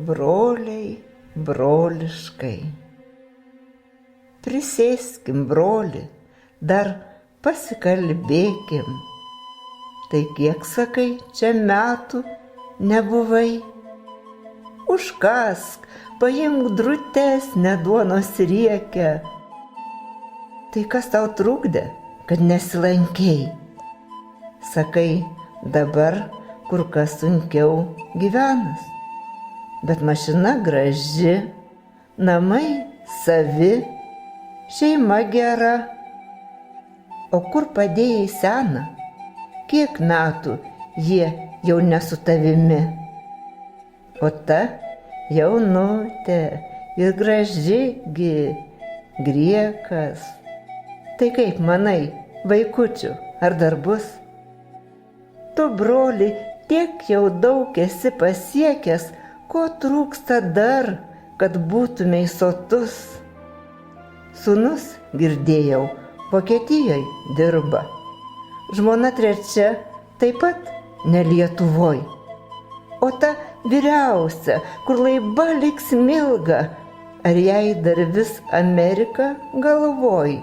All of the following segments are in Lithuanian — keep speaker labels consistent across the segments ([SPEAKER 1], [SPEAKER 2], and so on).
[SPEAKER 1] Broliai broliškai. Prisėskim, broli, dar pasikalbėkim. Tai kiek, sakai, čia metų nebuvai? Užkask, paimk drutesnę duonos riekę. Tai kas tau trukdė, kad nesilankei? Sakai, dabar kur kas sunkiau gyvenas. Bet mašina graži, namai savi, šeima gera. O kur padėjai seną? Kiek metų jie jau ne su tavimi? O ta jaunutė ir gražigi, griekas. Tai kaip manai, vaikučių, ar dar bus? Tu, broli, tiek jau daug esi pasiekęs, ko trūksta dar, kad būtumei sotus. Sūnus, girdėjau, Vokietijoje dirba. Žmona trečia taip pat ne Lietuvoj. O ta vyriausia, kur laiba liks milga, ar jai dar vis Amerika galvoj?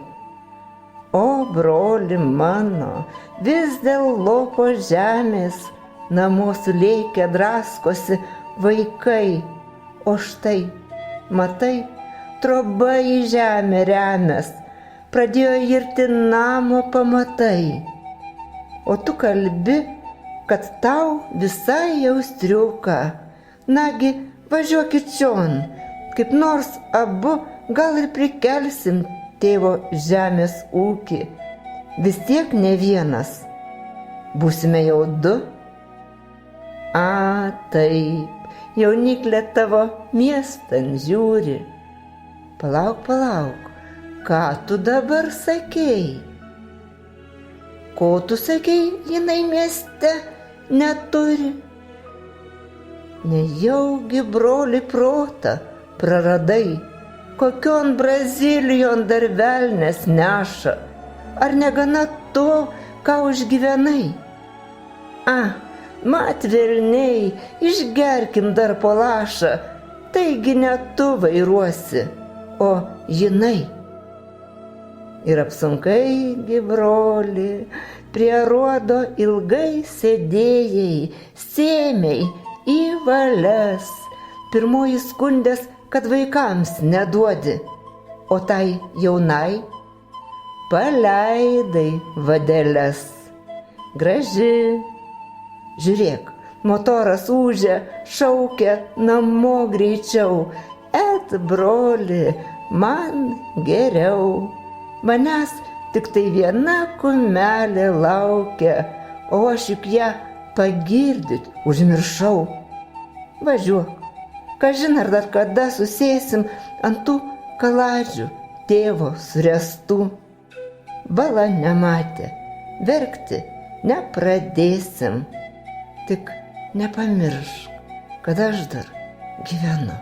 [SPEAKER 1] O, broli mano, vis dėl lopo žemės, namo sulėkę draskosi vaikai. O štai, matai, troba į žemę remės, pradėjo irti namo pamatai. O tu kalbi, kad tau visai jau striuka. Nagi, važiuokit čion, kaip nors abu gal ir prikelsim tėvo žemės ūkį. Vis tiek ne vienas. Būsime jau du. A, taip, jauniklė tavo miestan žiūri. Palauk, ką tu dabar sakei? Ko tu sakei, jinai mieste neturi? Nejaugi, broli, protą praradai, kokion Brazilijon dar velnes neša, ar negana to, ką užgyvenai? Mat velniai, išgerkim dar po lašą, taigi ne tu vairuosi, o jinai. Ir apsunkai, gi broli, prie aruodo ilgai sėdėjai, sėmei į valias. Pirmoji skundės, kad vaikams neduodi, o tai jaunai paleidai vadeles. Graži. Žiūrėk, motoras ūžia, šaukia namo greičiau. Et, broli, man geriau. Manęs tik tai viena kumelė laukia, o aš juk ją pagirdyt užmiršau. Važiuok, kažin ar dar kada susėsim ant tų kaladžių tėvo suręstų. Bala nematė, verkti nepradėsim. Tik nepamiršk, kad aš dar gyvenu.